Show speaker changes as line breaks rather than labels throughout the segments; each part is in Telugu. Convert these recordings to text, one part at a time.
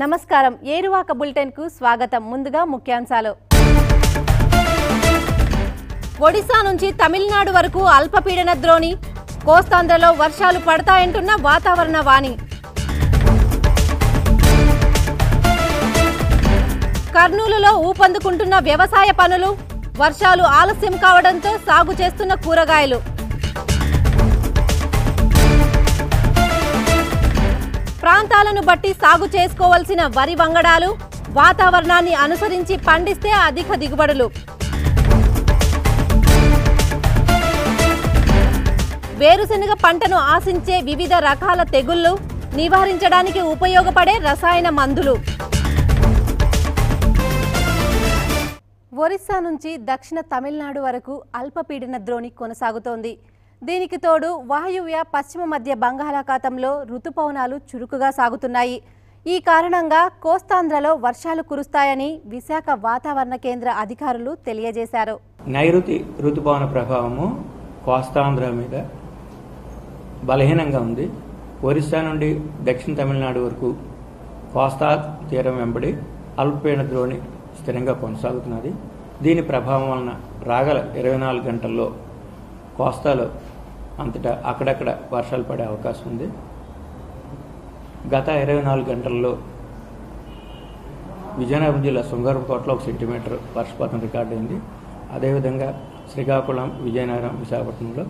నమస్కారం ఏరువాక బులెటిన్ కు స్వాగతం. ముందుగా ముఖ్యాంశాలు. ఒడిశా నుంచి తమిళనాడు వరకు అల్పపీడన ద్రోణి, కోస్తాంధ్రలో వర్షాలు పడతాయంటున్న వాతావరణ వాణి. కర్నూలులో ఊపందుకుంటున్న వ్యవసాయ పనులు, వర్షాలు ఆలస్యం కావడంతో సాగు చేస్తున్న కూరగాయలు. ప్రాంతాలను బట్టి సాగు చేసుకోవాల్సిన వరి వంగడాలు, వాతావరణాన్ని అనుసరించి పండిస్తే అధిక దిగుబడులు. వేరుశెనగ పంటను ఆశించే వివిధ రకాల తెగుళ్లు నివారించడానికి ఉపయోగపడే రసాయన మందులు. ఒరిస్సా నుంచి దక్షిణ తమిళనాడు వరకు అల్పపీడన ద్రోణి కొనసాగుతోంది. దీనికి తోడు వాయువ్య పశ్చిమ మధ్య బంగాళాఖాతంలో రుతుపవనాలు చురుకుగా సాగుతున్నాయి. ఈ కారణంగా కోస్తాంధ్రలో వర్షాలు కురుస్తాయని విశాఖ వాతావరణ కేంద్ర అధికారులు తెలియజేశారు.
నైరుతి రుతుపవన ప్రభావము కోస్తాంధ్ర మీద బలహీనంగా ఉంది. ఒరిస్సా నుండి దక్షిణ తమిళనాడు వరకు కోస్తా తీరం వెంబడి అల్పపీడన ద్రోణి స్థిరంగా కొనసాగుతున్నది. దీని ప్రభావం వలన రాగల 24 గంటల్లో కోస్తాలో అంతటా అక్కడక్కడ వర్షాలు పడే అవకాశం ఉంది. గత 24 గంటల్లో విజయనగరం జిల్లా శృంగారపుకోటలో 1 సెంటీమీటర్ వర్షపాతం రికార్డు అయింది. అదేవిధంగా శ్రీకాకుళం, విజయనగరం, విశాఖపట్నంలో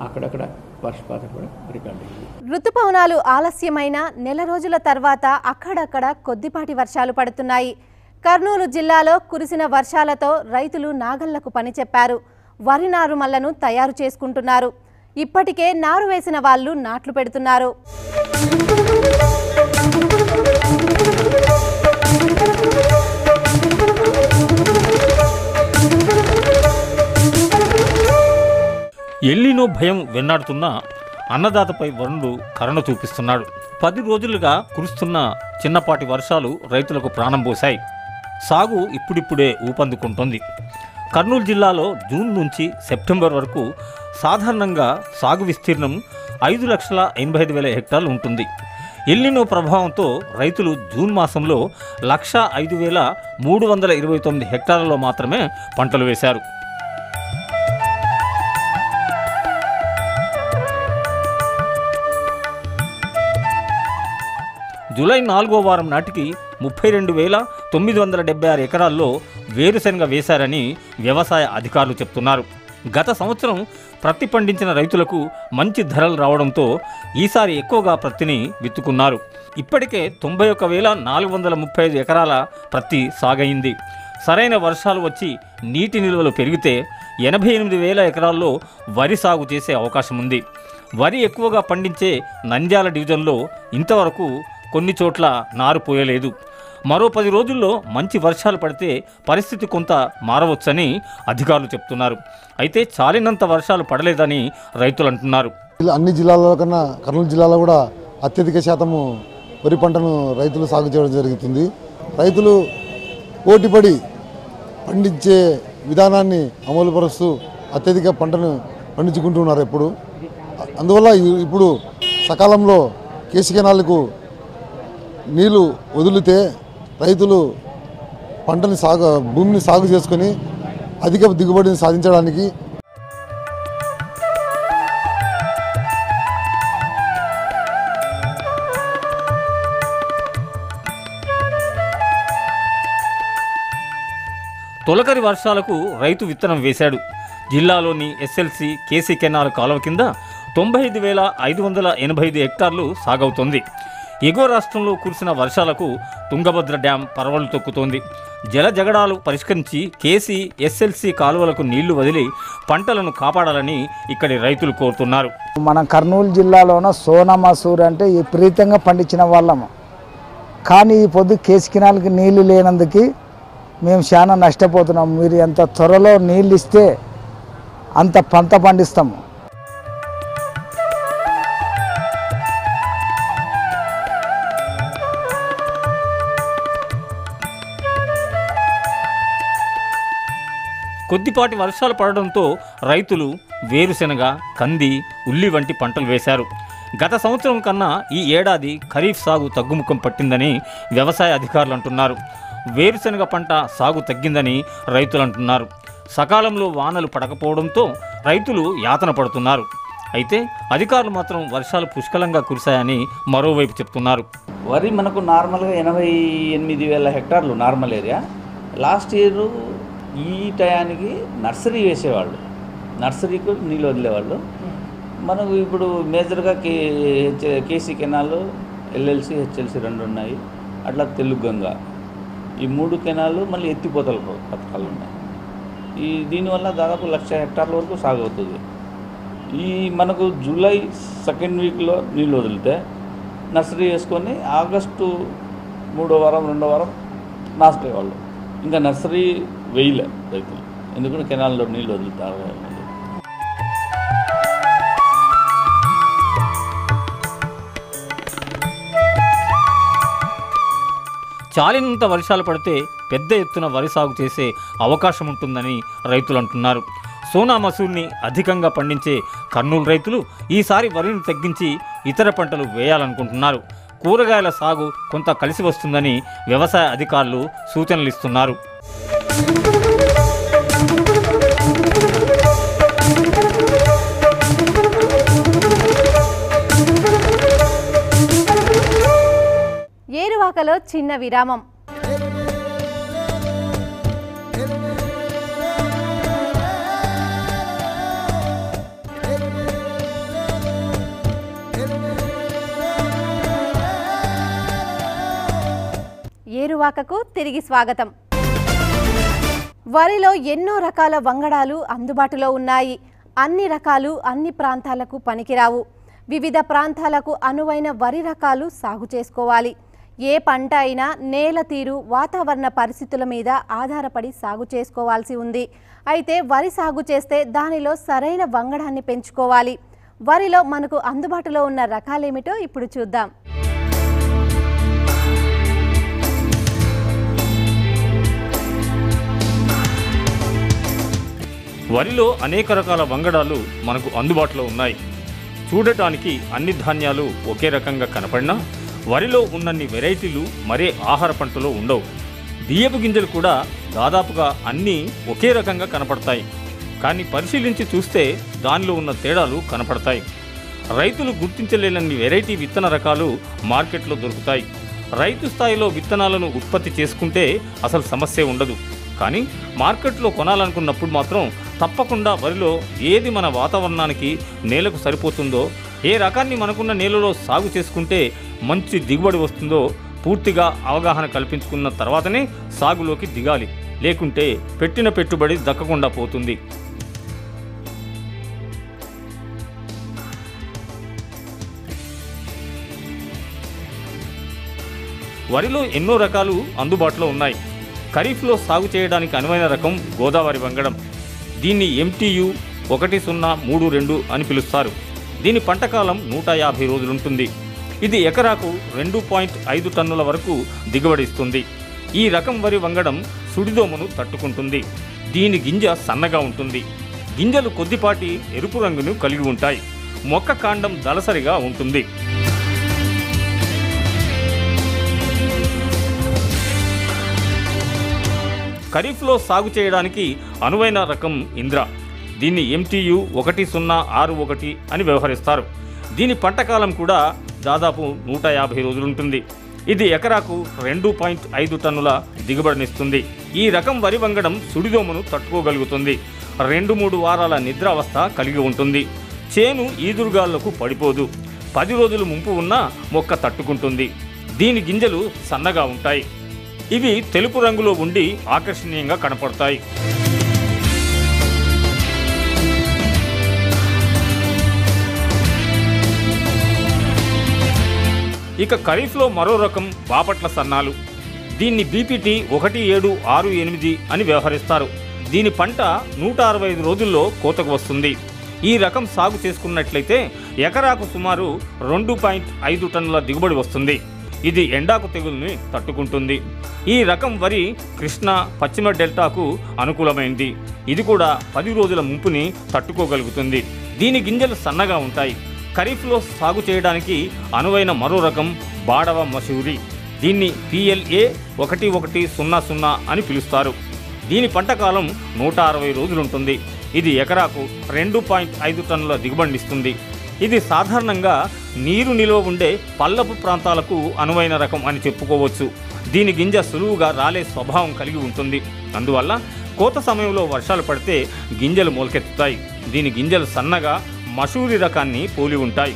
అక్కడక్కడ వర్షపాతం కూడా రికార్డు అయింది.
రుతుపవనాలు ఆలస్యమైన నెల రోజుల తర్వాత అక్కడక్కడ కొద్దిపాటి వర్షాలు పడుతున్నాయి. కర్నూలు జిల్లాలో కురిసిన వర్షాలతో రైతులు నాగళ్లకు పని చెప్పారు. వరి నారుమళ్లను తయారు చేసుకుంటున్నారు. ఇప్పటికే నారు వేసిన వాళ్ళు నాట్లు పెడుతున్నారు.
ఎల్లినో భయం వెన్నాడుతున్న అన్నదాతపై వరుణుడు కరుణ చూపిస్తున్నాడు. 10 రోజులుగా కురుస్తున్న చిన్నపాటి వర్షాలు రైతులకు ప్రాణం పోశాయి. సాగు ఇప్పుడిప్పుడే ఊపందుకుంటోంది. కర్నూలు జిల్లాలో జూన్ నుంచి సెప్టెంబర్ వరకు సాధారణంగా సాగు విస్తీర్ణం 5,85,000 హెక్టార్లు ఉంటుంది. ఎల్నినో ప్రభావంతో రైతులు జూన్ మాసంలో 1,05,329 హెక్టార్లలో మాత్రమే పంటలు వేశారు. జూలై 4వ వారం నాటికి 32,976 ఎకరాల్లో వేరుశెనగ వేశారని వ్యవసాయ అధికారులు చెప్తున్నారు. గత సంవత్సరం ప్రత్తి పండించిన రైతులకు మంచి ధరలు రావడంతో ఈసారి ఎక్కువగా ప్రత్తిని విత్తుకున్నారు. ఇప్పటికే 91,435 ఎకరాల ప్రత్తి సాగైంది. సరైన వర్షాలు వచ్చి నీటి నిల్వలు పెరిగితే 88,000 ఎకరాల్లో వరి సాగు చేసే అవకాశం ఉంది. వరి ఎక్కువగా పండించే నంద్యాల డివిజన్లో ఇంతవరకు కొన్ని చోట్ల నారు పోయలేదు. మరో 10 రోజుల్లో మంచి వర్షాలు పడితే పరిస్థితి కొంత మారవచ్చని అధికారులు చెప్తున్నారు. అయితే చాలినంత వర్షాలు పడలేదని రైతులు అంటున్నారు.
అన్ని జిల్లాల కన్నా కర్నూలు జిల్లాలో కూడా అత్యధిక శాతము వరి పంటను రైతులు సాగు చేయడం జరుగుతుంది. రైతులు పోటీపడి పండించే విధానాన్ని అమలుపరుస్తూ అత్యధిక పంటను పండించుకుంటున్నారు. అందువల్ల ఇప్పుడు సకాలంలో కేసీ కెనాల్కు నీళ్లు వదిలితే రైతులు భూమిని సాగు చేసుకొని అధిక దిగుబడిని సాధించడానికి
తొలకరి వర్షాలకు రైతు విత్తనం వేశాడు. జిల్లాలోని ఎస్ఎల్సి కేసీ కెనాల్ కాలువ కింద 95,585 హెక్టార్లు సాగవుతోంది. ఎగువ రాష్ట్రంలో కురిసిన వర్షాలకు తుంగభద్ర డ్యాం పరవళ్లు తొక్కుతోంది. జల జగడాలు పరిష్కరించి కేసీ, ఎస్ఎల్సి కాలువలకు నీళ్లు వదిలి పంటలను కాపాడాలని ఇక్కడి రైతులు కోరుతున్నారు.
మన కర్నూలు జిల్లాలోన సోనా మసూర్ అంటే విపరీతంగా పండించిన వాళ్ళము. కానీ ఈ పొద్దు కేసీ కెనాల్కి నీళ్లు లేనందుకు మేము చాలా నష్టపోతున్నాం. మీరు ఎంత త్వరలో నీళ్ళు ఇస్తే అంత పంట పండిస్తాము.
కొద్దిపాటి వర్షాలు పడడంతో రైతులు వేరుశెనగ, కంది, ఉల్లి వంటి పంటలు వేశారు. గత సంవత్సరం కన్నా ఈ ఏడాది ఖరీఫ్ సాగు తగ్గుముఖం పట్టిందని వ్యవసాయ అధికారులు అంటున్నారు. వేరుశనగ పంట సాగు తగ్గిందని రైతులు అంటున్నారు. సకాలంలో వానలు పడకపోవడంతో రైతులు యాతన పడుతున్నారు. అయితే అధికారులు మాత్రం వర్షాలు పుష్కలంగా కురిశాయని మరోవైపు చెప్తున్నారు.
వరి మనకు నార్మల్గా 88,000 హెక్టార్లు నార్మల్ ఏరియా. లాస్ట్ ఇయర్ ఈ టయానికి నర్సరీ వేసేవాళ్ళు, నర్సరీకి నీళ్ళు వదిలేవాళ్ళు. మనకు ఇప్పుడు మేజర్గా కేసీ కెనాలు, ఎల్ఎల్సి, హెచ్ఎల్సి 2 ఉన్నాయి. అట్లా తెలుగంగ ఈ 3 కెనాలు, మళ్ళీ ఎత్తిపోతల పథకాలు ఉన్నాయి. దీనివల్ల దాదాపు 1,00,000 హెక్టార్ల వరకు సాగు అవుతుంది. మనకు జూలై 2nd వీక్లో నీళ్ళు వదిలితే నర్సరీ వేసుకొని ఆగస్టు 3వ వారం 2వ వారం నాసిపోయేవాళ్ళు. ఇంకా నర్సరీ వేయలే రైతులు, ఎందుకంటే కెనాల్లో నీళ్ళు వదులుతారు.
చాలినంత వర్షాలు పడితే పెద్ద ఎత్తున వరి సాగు చేసే అవకాశం ఉంటుందని రైతులు అంటున్నారు. సోనా మసూర్ని అధికంగా పండించే కర్నూలు రైతులు ఈసారి వరిని తగ్గించి ఇతర పంటలు వేయాలనుకుంటున్నారు. కూరగాయల సాగు కొంత కలిసి వస్తుందని వ్యవసాయ అధికారులు సూచనలు ఇస్తున్నారు.
ఏరువాకలో చిన్న విరామం. ఏరువాకకు తిరిగి స్వాగతం. వరిలో ఎన్నో రకాల వంగడాలు అందుబాటులో ఉన్నాయి. అన్ని రకాలు అన్ని ప్రాంతాలకు పనికిరావు. వివిధ ప్రాంతాలకు అనువైన వరి రకాలు సాగు చేసుకోవాలి. ఏ పంట అయినా నేల తీరు, వాతావరణ పరిస్థితుల మీద ఆధారపడి సాగు చేసుకోవాల్సి ఉంది. అయితే వరి సాగు చేస్తే దానిలో సరైన వంగడాన్ని పెంచుకోవాలి. వరిలో మనకు అందుబాటులో ఉన్న రకాలేమిటో ఇప్పుడు చూద్దాం.
వరిలో అనేక రకాల వంగడాలు మనకు అందుబాటులో ఉన్నాయి. చూడటానికి అన్ని ధాన్యాలు ఒకే రకంగా కనపడినా వరిలో ఉన్నన్ని వెరైటీలు మరే ఆహార పంటలో ఉండవు. బియ్యపు గింజలు కూడా దాదాపుగా అన్నీ ఒకే రకంగా కనపడతాయి. కానీ పరిశీలించి చూస్తే దానిలో ఉన్న తేడాలు కనపడతాయి. రైతులు గుర్తించలేనన్ని వెరైటీ విత్తన రకాలు మార్కెట్లో దొరుకుతాయి. రైతు స్థాయిలో విత్తనాలను ఉత్పత్తి చేసుకుంటే అసలు సమస్య ఉండదు. కానీ మార్కెట్లో కొనాలనుకున్నప్పుడు మాత్రం తప్పకుండా వరిలో ఏది మన వాతావరణానికి, నేలకు సరిపోతుందో, ఏ రకాన్ని మనకున్న నేలలో సాగు చేసుకుంటే మంచి దిగుబడి వస్తుందో పూర్తిగా అవగాహన కల్పించుకున్న తర్వాతనే సాగులోకి దిగాలి. లేకుంటే పెట్టిన పెట్టుబడి దక్కకుండా పోతుంది. వరిలో ఎన్నో రకాలు అందుబాటులో ఉన్నాయి. ఖరీఫ్లో సాగు చేయడానికి అనువైన రకం గోదావరి వంగడం. దీన్ని MTU 1032 అని పిలుస్తారు. దీని పంటకాలం 150 రోజులుంటుంది. ఇది ఎకరాకు 2.5 టన్నుల వరకు దిగుబడిస్తుంది. ఈ రకం వరి వంగడం సుడిదోమను తట్టుకుంటుంది. దీని గింజ సన్నగా ఉంటుంది. గింజలు కొద్దిపాటి ఎరుపు రంగును కలిగి ఉంటాయి. మొక్క కాండం దళసరిగా ఉంటుంది. ఖరీఫ్లో సాగు చేయడానికి అనువైన రకం ఇంద్ర. దీన్ని MTU 1061 అని వ్యవహరిస్తారు. దీని పంటకాలం కూడా దాదాపు 150 రోజులుంటుంది. ఇది ఎకరాకు 2.5 టన్నుల దిగుబడినిస్తుంది. ఈ రకం వరి వంగడం సుడిదోమను తట్టుకోగలుగుతుంది. 2-3 వారాల నిద్రావస్థ కలిగి ఉంటుంది. చేను ఈదురుగాళ్లకు పడిపోదు. 10 రోజులు ముంపు ఉన్నా మొక్క తట్టుకుంటుంది. దీని గింజలు సన్నగా ఉంటాయి. ఇవి తెలుపు రంగులో ఉండి ఆకర్షణీయంగా కనపడతాయి. ఇక ఖరీఫ్లో మరో రకం బాపట్ల సన్నాలు. దీన్ని BPT 1768 అని వ్యవహరిస్తారు. దీని పంట 165 రోజుల్లో కోతకు వస్తుంది. ఈ రకం సాగు చేసుకున్నట్లయితే ఎకరాకు సుమారు 2.5 టన్నుల దిగుబడి వస్తుంది. ఇది ఎండాకు తెగుల్ని తట్టుకుంటుంది. ఈ రకం వరి కృష్ణా, పశ్చిమ డెల్టాకు అనుకూలమైంది. ఇది కూడా 10 రోజుల ముంపుని తట్టుకోగలుగుతుంది. దీని గింజలు సన్నగా ఉంటాయి. ఖరీఫ్లో సాగు చేయడానికి అనువైన మరో రకం బాడవ మసూరి. దీన్ని PLA 1100 అని పిలుస్తారు. దీని పంట కాలం 160 రోజులుంటుంది. ఇది ఎకరాకు 2.5 టన్నుల దిగుబడినిస్తుంది. ఇది సాధారణంగా నీరు నిలువ ఉండే పల్లపు ప్రాంతాలకు అనువైన రకం అని చెప్పుకోవచ్చు. దీని గింజ సులువుగా రాలే స్వభావం కలిగి ఉంటుంది. అందువల్ల కోత సమయంలో వర్షాలు పడితే గింజలు మొలకెత్తుతాయి. దీని గింజలు సన్నగా మసూరి రకాన్ని పోలి ఉంటాయి.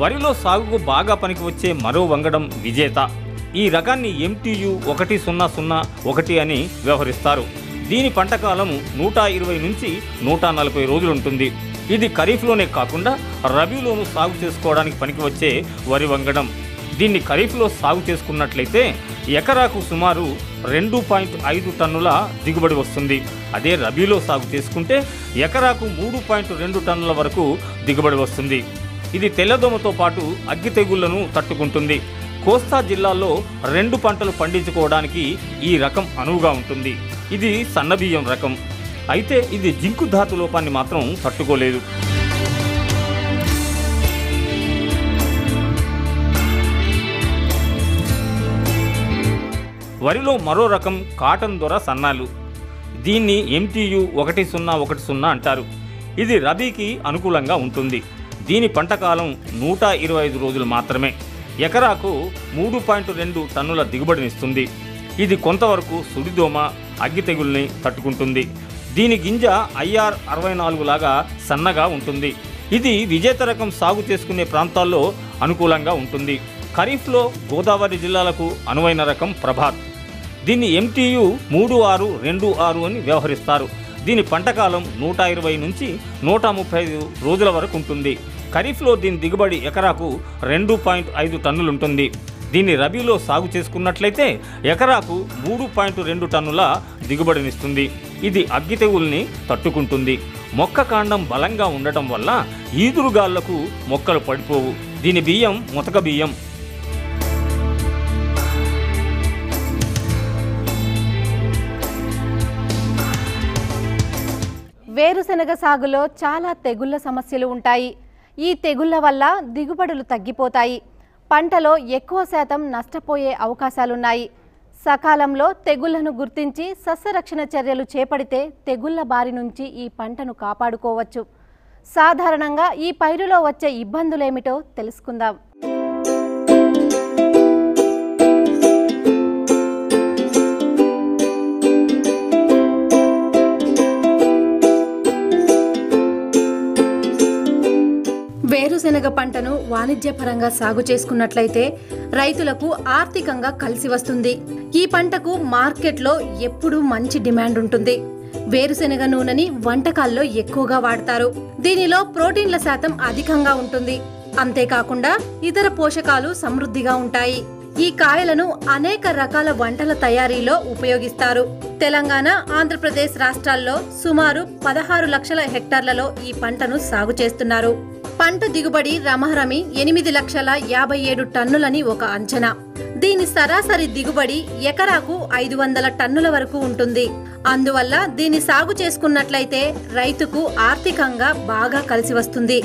వరిలో సాగుకు బాగా పనికి వచ్చే మరో వంగడం విజేత. ఈ రకాన్ని MTU 1001 అని వ్యవహరిస్తారు. దీని పంట కాలము 120 నుంచి 140 రోజులుంటుంది. ఇది ఖరీఫ్లోనే కాకుండా రబీలోనూ సాగు చేసుకోవడానికి పనికి వచ్చే వరి వంగడం. దీన్ని ఖరీఫ్లో సాగు చేసుకున్నట్లయితే ఎకరాకు సుమారు 2.5 టన్నుల దిగుబడి వస్తుంది. అదే రబీలో సాగు చేసుకుంటే ఎకరాకు 3.2 టన్నుల వరకు దిగుబడి వస్తుంది. ఇది తెల్లదోమతో పాటు అగ్గి తెగుళ్లను తట్టుకుంటుంది. కోస్తా జిల్లాల్లో 2 పంటలు పండించుకోవడానికి ఈ రకం అనువుగా ఉంటుంది. ఇది సన్నబియ్యం రకం. అయితే ఇది జింకు ధాతు లోపాన్ని మాత్రం తట్టుకోలేదు. వరిలో మరో రకం కాటన్ దొర సన్నాలు. దీన్ని MTU 1010 అంటారు. ఇది రబీకి అనుకూలంగా ఉంటుంది. దీని పంట కాలం 125 రోజులు మాత్రమే. ఎకరాకు 3.2 టన్నుల దిగుబడినిస్తుంది. ఇది కొంతవరకు సుడిదోమ, అగ్గి తెగుల్ని తట్టుకుంటుంది. దీని గింజ IR 64 లాగా సన్నగా ఉంటుంది. ఇది విజేత రకం సాగు చేసుకునే ప్రాంతాల్లో అనుకూలంగా ఉంటుంది. ఖరీఫ్లో గోదావరి జిల్లాలకు అనువైన రకం ప్రభాత్. దీన్ని MTU 3626 అని వ్యవహరిస్తారు. దీని పంటకాలం 120 నుంచి 135 రోజుల వరకు ఉంటుంది. ఖరీఫ్లో దీని దిగుబడి ఎకరాకు 2.5 టన్నులుంటుంది. దీన్ని రబీలో సాగు చేసుకున్నట్లయితే ఎకరాకు 3.2 టన్నుల దిగుబడినిస్తుంది. ఇది అగ్గి తెగుల్ని తట్టుకుంటుంది. మొక్క కాండం బలంగా ఉండటం వల్ల ఈదురుగాళ్లకు మొక్కలు పడిపోవు. దీని బియ్యం ముతక బియ్యం.
వేరుశెనగ సాగులో చాలా తెగుళ్ల సమస్యలు ఉంటాయి. ఈ తెగుళ్ల వల్ల దిగుబడులు తగ్గిపోతాయి. పంటలో ఎక్కువ శాతం నష్టపోయే అవకాశాలున్నాయి. సకాలంలో తెగుళ్లను గుర్తించి సస్యరక్షణ చర్యలు చేపడితే తెగుళ్ల బారి నుంచి ఈ పంటను కాపాడుకోవచ్చు. సాధారణంగా ఈ పైరులో వచ్చే ఇబ్బందులేమిటో తెలుసుకుందాం. వేరుశెనగ పంటను వాణిజ్యపరంగా సాగు చేసుకున్నట్లయితే రైతులకు ఆర్థికంగా కలిసి వస్తుంది. ఈ పంటకు మార్కెట్లో ఎప్పుడూ మంచి డిమాండ్ ఉంటుంది. వేరుశెనగ నూనెని వంటకాల్లో ఎక్కువగా వాడతారు. దీనిలో ప్రోటీన్ల శాతం అధికంగా ఉంటుంది. అంతేకాకుండా ఇతర పోషకాలు సమృద్ధిగా ఉంటాయి. ఈ కాయలను అనేక రకాల వంటల తయారీలో ఉపయోగిస్తారు. తెలంగాణ, ఆంధ్రప్రదేశ్ రాష్ట్రాల్లో సుమారు 16 లక్షల హెక్టార్లలో ఈ పంటను సాగు చేస్తున్నారు. పంట దిగుబడి రమహరమి 8,57,000 టన్నులని ఒక అంచనా. దీని సరాసరి దిగుబడి ఎకరాకు 500 టన్నుల వరకు ఉంటుంది. అందువల్ల దీన్ని సాగు చేసుకున్నట్లయితే రైతుకు ఆర్థికంగా బాగా కలిసి వస్తుంది.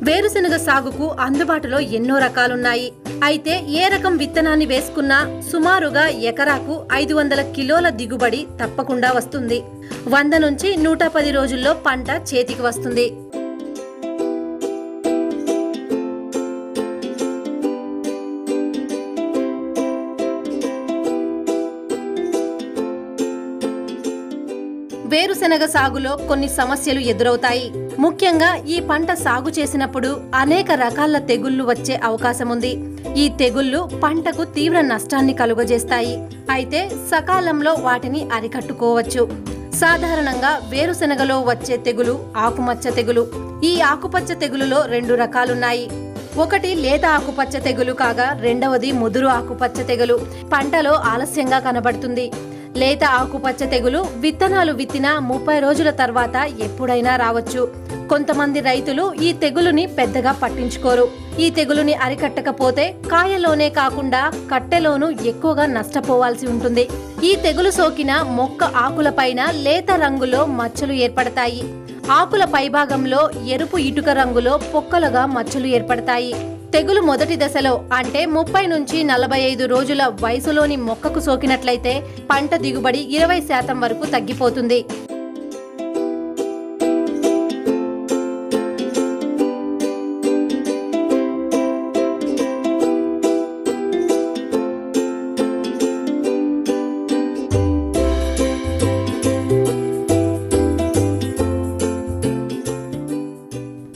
వేరుశెనగ సాగుకు అందుబాటులో ఎన్నో రకాలున్నాయి. అయితే ఏ రకం విత్తనాన్ని వేసుకున్నా సుమారుగా ఎకరాకు 500 కిలోల దిగుబడి తప్పకుండా వస్తుంది. 100 నుంచి 110 రోజుల్లో పంట చేతికి వస్తుంది. వేరుశెనగ సాగులో కొన్ని సమస్యలు ఎదురవుతాయి. ముఖ్యంగా ఈ పంట సాగు చేసినప్పుడు అనేక రకాల తెగుళ్లు వచ్చే అవకాశం ఉంది. ఈ తెగుళ్లు పంటకు తీవ్ర నష్టాన్ని కలుగజేస్తాయి. అయితే సకాలంలో వాటిని అరికట్టుకోవచ్చు. సాధారణంగా వేరుశెనగలో వచ్చే తెగులు ఆకుమచ్చ తెగులు. ఈ ఆకుపచ్చ తెగులులో 2 రకాలున్నాయి. ఒకటి లేత ఆకుపచ్చ తెగులు కాగా రెండవది ముదురు ఆకుపచ్చ తెగులు. పంటలో ఆలస్యంగా కనబడుతుంది. లేత ఆకుపచ్చ తెగులు విత్తనాలు విత్తిన 30 రోజుల తర్వాత ఎప్పుడైనా రావచ్చు. కొంతమంది రైతులు ఈ తెగులుని పెద్దగా పట్టించుకోరు. ఈ తెగులుని అరికట్టకపోతే కాయలోనే కాకుండా కట్టెలోనూ ఎక్కువగా నష్టపోవాల్సి ఉంటుంది. ఈ తెగులు సోకిన మొక్క ఆకులపైన లేత రంగులో మచ్చలు ఏర్పడతాయి. ఆకుల పైభాగంలో ఎరుపు ఇటుక రంగులో పొక్కలుగా మచ్చలు ఏర్పడతాయి. తెగులు మొదటి దశలో అంటే 30 నుంచి 45 రోజుల వయసులోని మొక్కకు సోకినట్లయితే పంట దిగుబడి 20% వరకు తగ్గిపోతుంది.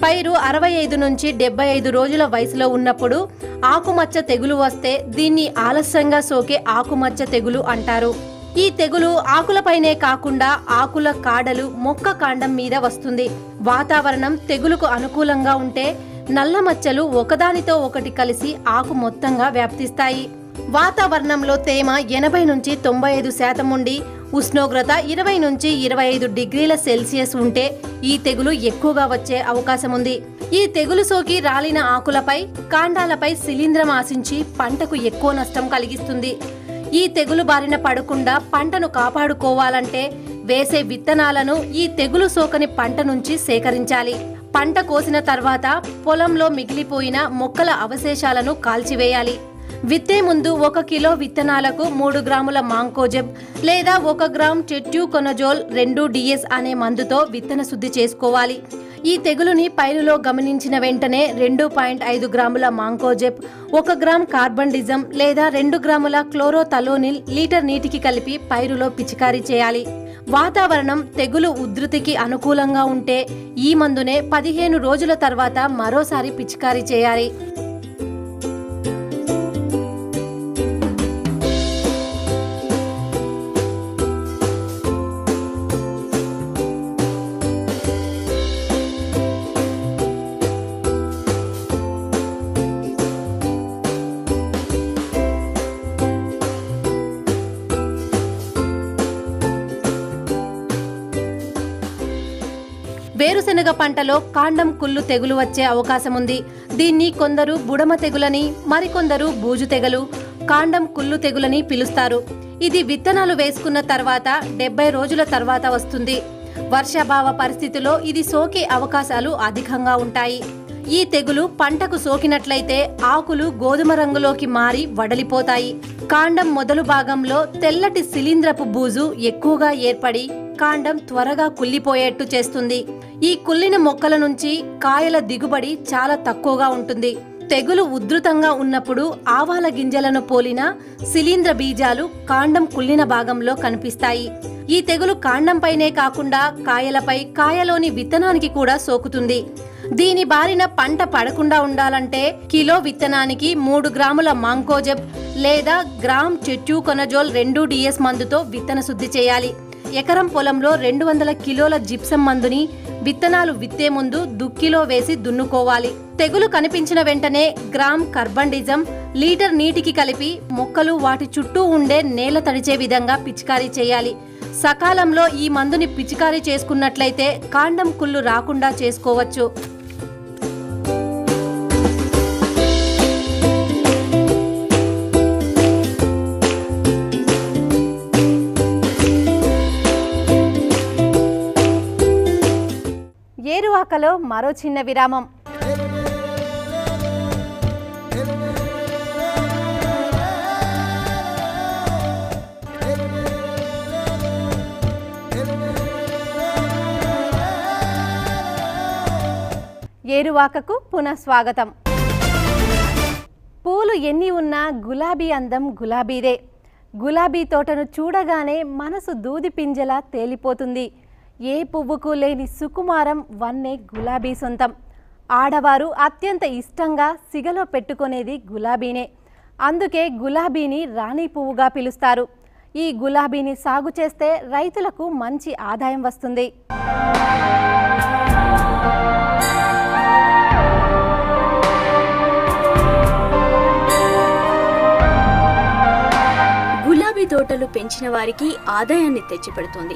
పైరు 65 నుంచి 75 రోజుల వయసులో ఉన్నప్పుడు ఆకుమచ్చ తెగులు వస్తే దీన్ని ఆలస్యంగా సోకే ఆకుమచ్చ తెగులు అంటారు. ఈ తెగులు ఆకులపైనే కాకుండా ఆకుల కాడలు, మొక్క కాండం మీద వస్తుంది. వాతావరణం తెగులుకు అనుకూలంగా ఉంటే నల్ల మచ్చలు ఒకదానితో ఒకటి కలిసి ఆకు మొత్తంగా వ్యాప్తిస్తాయి. వాతావరణంలో తేమ 80 నుంచి 95% ఉండి ఉష్ణోగ్రత 20 నుంచి 25 డిగ్రీల సెల్సియస్ ఉంటే ఈ తెగులు ఎక్కువగా వచ్చే అవకాశం ఉంది. ఈ తెగులు సోకి రాలిన ఆకులపై, కాండాలపై శిలీంధ్రం ఆశించి పంటకు ఎక్కువ నష్టం కలిగిస్తుంది. ఈ తెగులు బారిన పడకుండా పంటను కాపాడుకోవాలంటే వేసే విత్తనాలను ఈ తెగులు సోకని పంట నుంచి సేకరించాలి. పంట కోసిన తర్వాత పొలంలో మిగిలిపోయిన మొక్కల అవశేషాలను కాల్చివేయాలి. విత్తే ముందు 1 కిలో విత్తనాలకు 3 గ్రాముల మాంకోజెబ్ లేదా 1 గ్రామ్ టెట్యూకొనజోల్ 2DS అనే మందుతో విత్తన శుద్ధి చేసుకోవాలి. ఈ తెగులుని పైరులో గమనించిన వెంటనే 2.5 గ్రాముల మాంకోజెబ్, 1 గ్రామ్ కార్బండిజం లేదా 2 గ్రాముల క్లోరోథలోనిల్ లీటర్ నీటికి కలిపి పైరులో పిచికారీ చేయాలి. వాతావరణం తెగులు ఉధృతికి అనుకూలంగా ఉంటే ఈ మందునే 15 రోజుల తర్వాత మరోసారి పిచికారీ చేయాలి. వేరుశెనగ పంటలో కాండం కుళ్ళు తెగులు వచ్చే అవకాశం ఉంది. దీన్ని కొందరు బుడమ తెగులని, మరికొందరు బూజు తెగులు, కాండం కుళ్ళు తెగులని పిలుస్తారు. ఇది విత్తనాలు వేసుకున్న తర్వాత 70 రోజుల తర్వాత వస్తుంది. వర్షాభావ పరిస్థితిలో ఇది సోకే అవకాశాలు అధికంగా ఉంటాయి. ఈ తెగులు పంటకు సోకినట్లయితే ఆకులు గోధుమ రంగులోకి మారి వడలిపోతాయి. కాండం మొదలు భాగంలో తెల్లటి శిలీంధ్రపు బూజు ఎక్కువగా ఏర్పడి కాండం త్వరగా కుళ్ళిపోయేట్టు చేస్తుంది. ఈ కుళ్ళిన మొక్కల నుంచి కాయల దిగుబడి చాలా తక్కువగా ఉంటుంది. తెగులు ఉధృతంగా ఉన్నప్పుడు ఆవాల గింజలను పోలిన శిలీంధ్ర బీజాలు కాండం కుళ్ళిన భాగంలో కనిపిస్తాయి. ఈ తెగులు కాండంపైనే కాకుండా కాయలపై, కాయలోని విత్తనానికి కూడా సోకుతుంది. దీని బారిన పంట పడకుండా ఉండాలంటే కిలో విత్తనానికి 3 గ్రాముల మాంకోజెబ్ లేదా గ్రామ్ టెట్యూకొనజోల్ 2DS మందుతో విత్తన శుద్ధి చేయాలి. ఎకరం పొలంలో 200 కిలోల జిప్సం మందుని విత్తనాలు విత్తే ముందు దుక్కిలో వేసి దున్నుకోవాలి. తెగులు కనిపించిన వెంటనే గ్రామ్ కార్బండిజం లీటర్ నీటికి కలిపి మొక్కలు వాటి చుట్టూ ఉండే నేల తడిచే విధంగా పిచికారీ చేయాలి. సకాలంలో ఈ మందుని పిచికారీ చేసుకున్నట్లయితే కాండం కుళ్ళు రాకుండా చేసుకోవచ్చు. ఏరువాకలో మరో చిన్న విరామం. ఏరువాకకు పునః స్వాగతం. పూలు ఎన్ని ఉన్నా గులాబీ అందం గులాబీదే. గులాబీ తోటను చూడగానే మనసు దూది పింజలా తేలిపోతుంది. ఏ పువ్వుకు లేని సుకుమారం వన్నే గులాబీ సొంతం. ఆడవారు అత్యంత ఇష్టంగా సిగలో పెట్టుకునేది గులాబీనే. అందుకే గులాబీని రాణి పువ్వుగా పిలుస్తారు. ఈ గులాబీని సాగు చేస్తే రైతులకు మంచి ఆదాయం వస్తుంది.
గులాబీ గులాబీ తోటలు పెంచిన వారికి ఆదాయాన్ని తెచ్చిపెడుతుంది.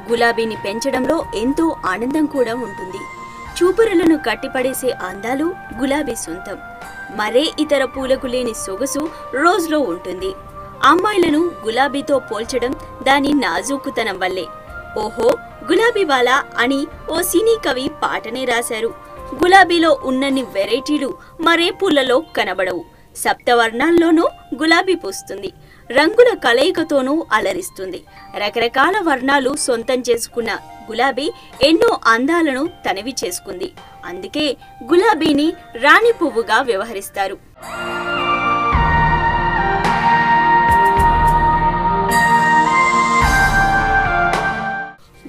గులాబీని పెంచడంలో ఎంతో ఆనందం కూడా ఉంటుంది. చూపురులను కట్టిపడేసే అందాలు గులాబీ సొంతం. మరే ఇతర పూలకు లేని సొగసు రోజ్లో ఉంటుంది. అమ్మాయిలను గులాబీతో పోల్చడం దాని నాజూకుతనం వల్లే. ఓహో గులాబీ వాలా అని ఓ సినీ కవి పాటనే రాశారు. గులాబీలో ఉన్నన్ని వెరైటీలు మరే పూలలో కనబడవు. సప్తవర్ణాల్లోనూ గులాబీ పూస్తుంది. రంగుల కలయికతోనూ అలరిస్తుంది. రకరకాల వర్ణాలు సొంతం చేసుకున్న గులాబీ ఎన్నో అందాలను తనవి చేసుకుంది. అందుకే గులాబీని రాణి పువ్వుగా వ్యవహరిస్తారు.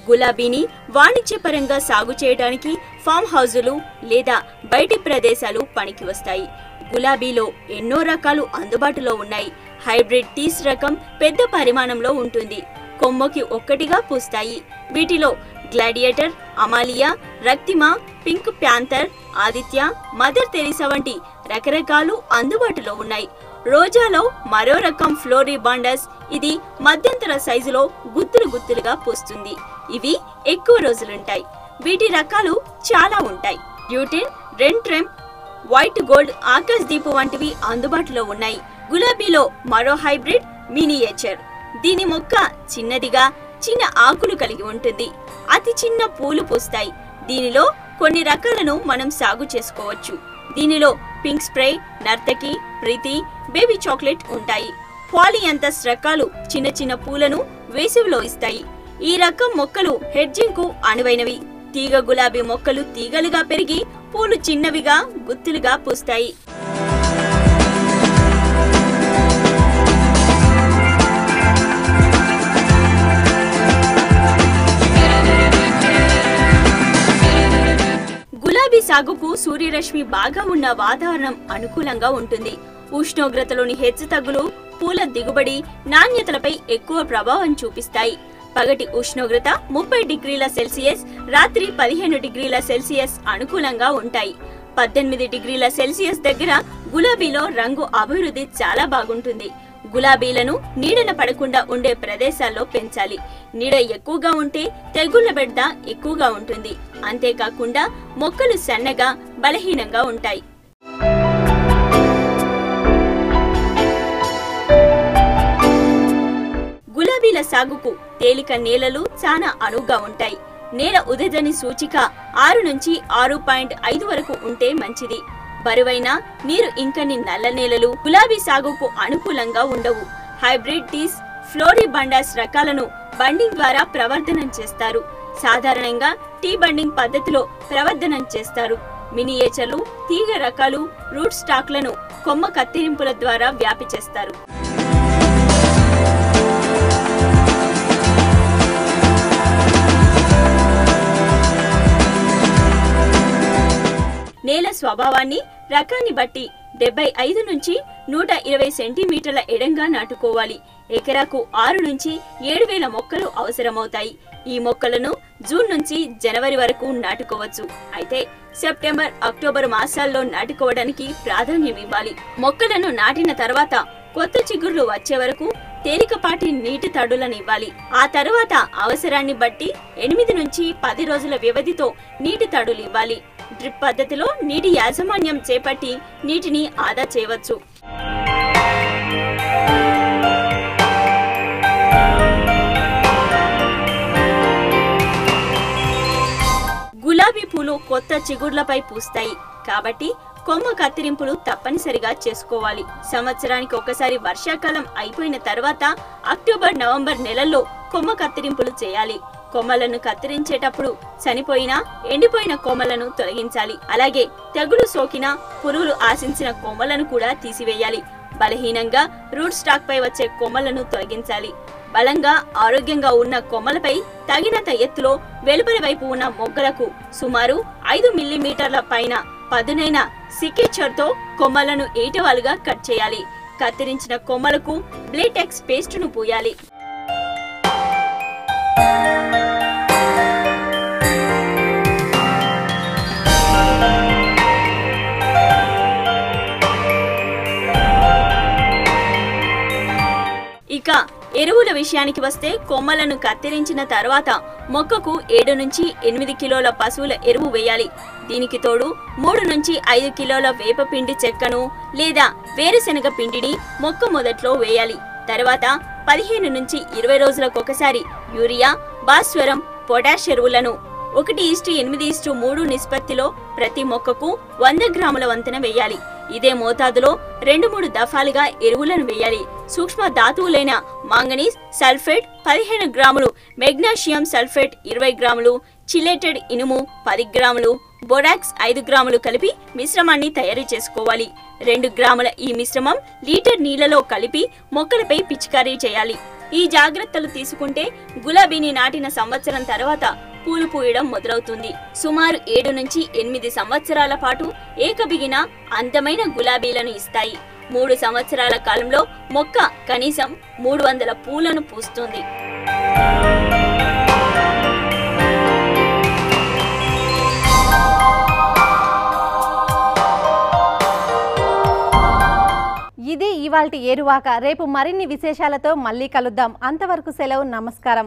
గులాబీని వాణిజ్యపరంగా సాగు చేయడానికి ఫామ్ హౌజులు లేదా బయటి ప్రదేశాలు పనికి వస్తాయి. గులాబీలో ఎన్నో రకాలు అందుబాటులో ఉన్నాయి. హైబ్రిడ్ టీస్ రకం పెద్ద పరిమాణంలో ఉంటుంది. కొమ్మకి ఒక్కటిగా పూస్తాయి. వీటిలో Gladiator, Amalia, Raktima, Pink Panther, Aditya, Mother Teresa వంటి రకరకాలు అందుబాటులో ఉన్నాయి. రోజాలో మరో రకం ఫ్లోరిబాండస్. ఇది మధ్యంతర సైజులో గుత్తులు గుత్తులుగా పూస్తుంది. ఇవి ఎక్కువ రోజులుంటాయి. వీటి రకాలు చాలా ఉంటాయి. డ్యూటిన్, రెంట్రెమ్, వైట్ గోల్డ్, ఆకాశ్ దీపు వంటివి అందుబాటులో ఉన్నాయి. గులాబీలో మరో హైబ్రిడ్ మినియేచర్. దీని మొక్క చిన్నదిగా చిన్న ఆకులు కలిగి ఉంటుంది. అతి చిన్న పూలు పూస్తాయి. దీనిలో కొన్ని రకాలను మనం సాగు చేసుకోవచ్చు. దీనిలో పింక్ స్ప్రే, నర్తకి, ప్రీతి, బేబీ చాక్లెట్ ఉంటాయి. పాలియాంథస్ రకాలు చిన్న చిన్న పూలను వేసవిలో ఇస్తాయి. ఈ రకం మొక్కలు హెడ్జింగ్ కు అనువైనవి. తీగ గులాబీ మొక్కలు తీగలుగా పెరిగి పూలు చిన్నవిగా గుత్తులుగా పూస్తాయి. గులాబీ సాగుకు సూర్యరశ్మి బాగా ఉన్న వాతావరణం అనుకూలంగా ఉంటుంది. ఉష్ణోగ్రతలోని హెచ్చుతగ్గులు పూల దిగుబడి, నాణ్యతలపై ఎక్కువ ప్రభావం చూపిస్తాయి. పగటి ఉష్ణోగ్రత 30 డిగ్రీల సెల్సియస్, రాత్రి 15 డిగ్రీల సెల్సియస్ అనుకూలంగా ఉంటాయి. 18 డిగ్రీల సెల్సియస్ దగ్గర గులాబీలో రంగు అభివృద్ధి చాలా బాగుంటుంది. గులాబీలను నీడన పడకుండా ఉండే ప్రదేశాల్లో పెంచాలి. నీడ ఎక్కువగా ఉంటే తెగుళ్ల బెడద ఎక్కువగా ఉంటుంది. అంతేకాకుండా మొక్కలు సన్నగా, బలహీనంగా ఉంటాయి. గులాబీల సాగుకు తేలిక నేలలు చాలా అనువుగా ఉంటాయి. నేల ఉదజని సూచిక 6 నుంచి 6.5 వరకు ఉంటే మంచిది. బరువైన, నీరు ఇంకని నల్ల నేలలు గులాబీ సాగుకు అనుకూలంగా ఉండవు. హైబ్రిడ్ టీస్, ఫ్లోరిబాండాస్ రకాలను బండింగ్ ద్వారా ప్రవర్ధనం చేస్తారు. సాధారణంగా టీ బండింగ్ పద్ధతిలో ప్రవర్ధనం చేస్తారు. మినియేచర్లు, తీగ రకాలు, రూట్ స్టాక్లను కొమ్మ కత్తిరింపుల ద్వారా వ్యాపి చేస్తారు. నేల స్వభావాన్ని, రకాన్ని బట్టి 75 నుంచి 120 సెంటీమీటర్ల ఎడంగా నాటుకోవాలి. ఎకరాకు 6 నుంచి 7,000 మొక్కలు అవసరమవుతాయి. ఈ మొక్కలను జూన్ నుంచి జనవరి వరకు నాటుకోవచ్చు. అయితే సెప్టెంబర్, అక్టోబర్ మాసాల్లో నాటుకోవడానికి ప్రాధాన్యం ఇవ్వాలి. మొక్కలను నాటిన తర్వాత కొత్త చిగుర్లు వచ్చే వరకు తేలికపాటి నీటి తడులను ఇవ్వాలి. ఆ తర్వాత అవసరాన్ని బట్టి 8 నుంచి 10 రోజుల వ్యవధితో నీటి తడులు ఇవ్వాలి. డ్రిప్ పద్ధతిలో నీటి యాజమాన్యం చేపట్టి నీటిని ఆదా చేయవచ్చు. గులాబీ పూలు కొత్త చిగుర్లపై పూస్తాయి కాబట్టి కొమ్మ కత్తిరింపులు తప్పనిసరిగా చేసుకోవాలి. సంవత్సరానికి ఒకసారి వర్షాకాలం అయిపోయిన తర్వాత అక్టోబర్, నవంబర్ నెలల్లో కొమ్మ కత్తిరింపులు చేయాలి. కొమ్మలను కత్తిరించేటప్పుడు చనిపోయిన, ఎండిపోయిన కొమ్మలను తొలగించాలి. అలాగే తెగులు సోకిన, పురుగులు ఆశించిన కొమ్మలను కూడా తీసివేయాలి. బలహీనంగా రూట్ స్టాక్ పై వచ్చే కొమ్మలను తొలగించాలి. బలంగా, ఆరోగ్యంగా ఉన్న కొమ్మలపై తగినంత ఎత్తులో వెలుపలి వైపు ఉన్న మొగ్గలకు సుమారు 5 మిల్లీమీటర్ల పైన పదునైన సికేచర్తో కొమ్మలను ఏటవాలుగా కట్ చేయాలి. కత్తిరించిన కొమ్మలకు బ్లేటెక్స్ పేస్టును పూయాలి. ఇక ఎరువుల విషయానికి వస్తే కొమ్మలను కత్తిరించిన తర్వాత మొక్కకు 7 నుంచి 8 కిలోల పశువుల ఎరువు వేయాలి. దీనికి తోడు 3 నుంచి 5 కిలోల వేపపిండి చెక్కను లేదా వేరుశెనగ పిండిని మొక్క మొదట్లో వేయాలి. తర్వాత 15 నుంచి 20 రోజులకొకసారి యూరియా, భాస్వరం, పొటాష్ ఎరువులను 1:8:3 నిష్పత్తిలో ప్రతి మొక్కకు 100 గ్రాముల వంతున వేయాలి. ఇదే మోతాదులో 2-3 దఫాలుగా ఎరువులను వేయాలి. సూక్ష్మ ధాతువులైన మాంగనీస్ సల్ఫేట్ 15 గ్రాములు, మెగ్నీషియం సల్ఫేట్ 20 గ్రాములు, చిలేటెడ్ ఇనుము 10 గ్రాములు, బోరాక్స్ 5 గ్రాములు కలిపి మిశ్రమాన్ని తయారు చేసుకోవాలి. 2 గ్రాముల ఈ మిశ్రమం లీటర్ నీళ్లలో కలిపి మొక్కలపై పిచికారీ చేయాలి. ఈ జాగ్రత్తలు తీసుకుంటే గులాబీని నాటిన సంవత్సరం తర్వాత పూలు పూయడం మొదలవుతుంది. సుమారు 7 నుంచి 8 సంవత్సరాల పాటు ఏకబిగిన అందమైన గులాబీలను ఇస్తాయి. 3 సంవత్సరాల కాలంలో మొక్క కనీసం 300 పూలను పూస్తుంది.
ఇది ఇవాల్టి ఏరువాక. రేపు మరిన్ని విశేషాలతో మళ్ళీ కలుద్దాం. అంతవరకు సెలవు. నమస్కారం.